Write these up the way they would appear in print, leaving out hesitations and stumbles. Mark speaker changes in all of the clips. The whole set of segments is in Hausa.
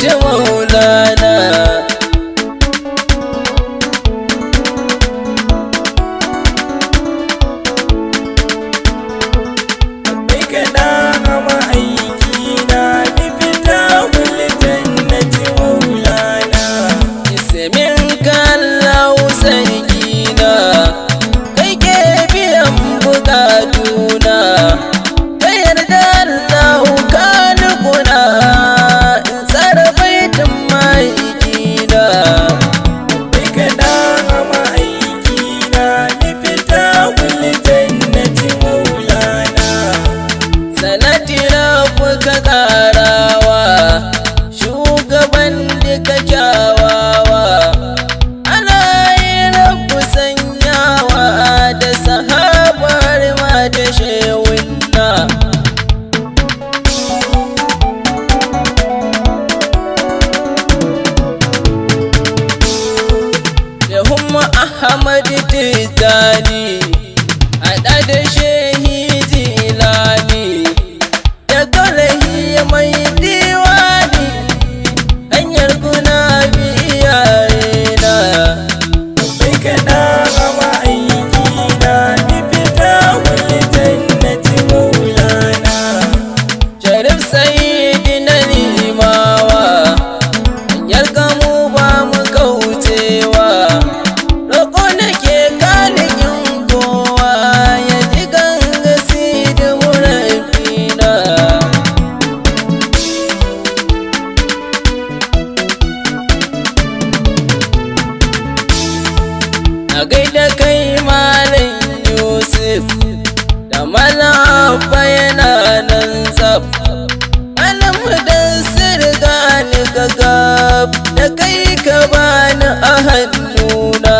Speaker 1: jannati maulana. Ahmad Tijani haɗa da Shehi Jilani da Galahi mai diwani, hanyar guna biyayena.
Speaker 2: Bai kaɗa a ma'aiki na ni fita wani jannati maulana.
Speaker 1: Sharif Saidi na limawa, hanyar gamu ba mu kaucewa. A gaida kai Malam Yusuf da Malam Abba yana nan tsaf, Malam Mudassir gani gagab da kai ka bani a hannuna.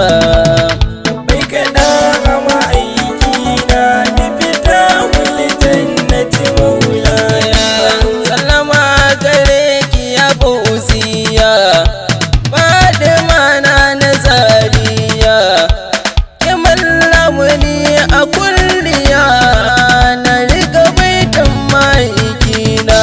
Speaker 2: Bai kaɗa a ma'aiki na ni fita wani jannati maulana.
Speaker 1: Sallama gare ki ya Fauziya, Fadima na Nazariya, a kulliya na riga baitan ma'aikina.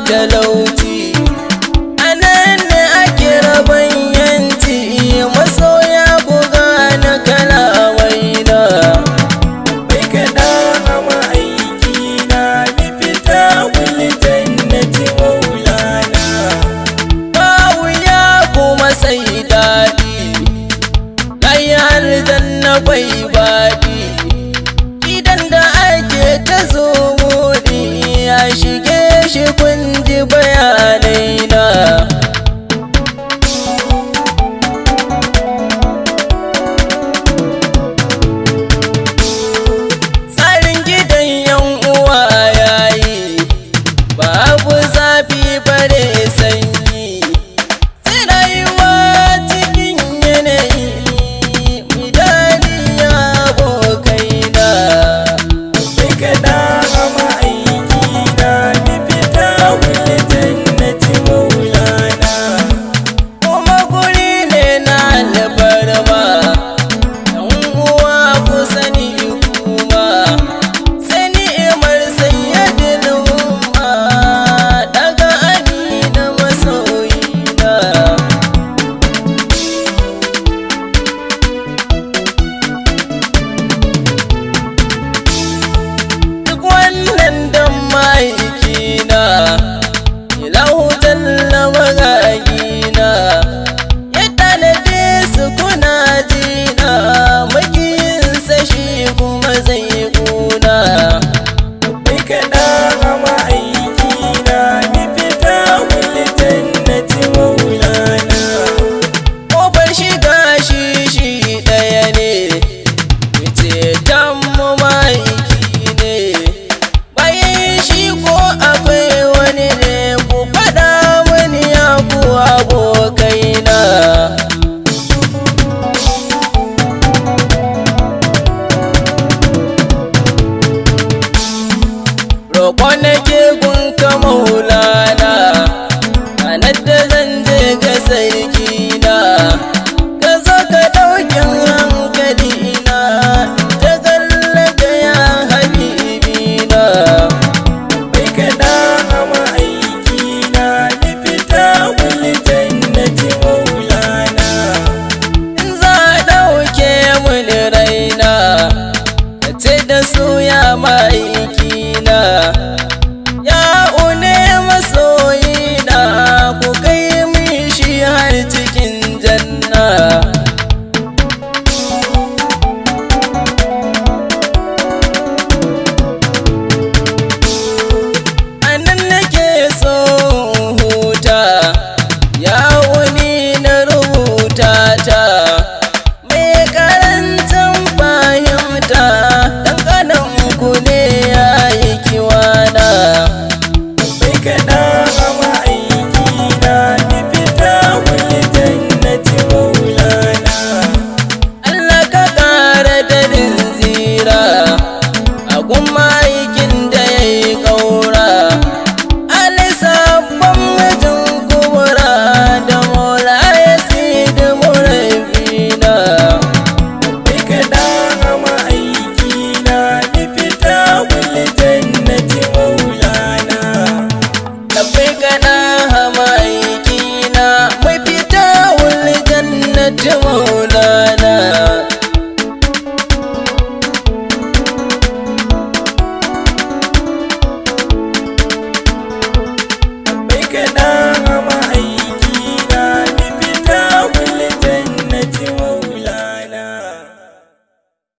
Speaker 1: talauci, anan ne ake rabon yanci, masoya ku gane kalamaina.
Speaker 2: bai kaɗa a ma'aikina ni fita wulitan na ci maulana.
Speaker 1: Ba wuya kuma sai daɗi, layar janna bai baɗi, gidan da ake ta zumuɗi ya shige shi kun ji bayanai na. Tsarin gidan yan uwa yayi, babu zafi bare sanyi, sai rayuwa cikin yanayi midaniya abokaina.
Speaker 2: bai kaɗa a ma'aikina ni fita wulitan na ci maulana.
Speaker 1: Kuma guri ne na alfarma, yan uwa ku sani kuma sai ni'imar sayyidin umma daga amina masoyina. Duk wannan dan ma'aikina, ilahu jalla magagina, ya tanade su kuna jina, makiyinsa shi kuma zai kuna.
Speaker 2: bai kaɗa a ma'aikina ni fita wulitan na ci maulana.
Speaker 1: Ƙofar shiga shi ɗaya ne, ce mu ma'aiki ne, bayan shi ko akwai wani ne, ku faɗa mani ya ku abokaina. Roƙo nake gunka maulana, ranar da zan je ga sai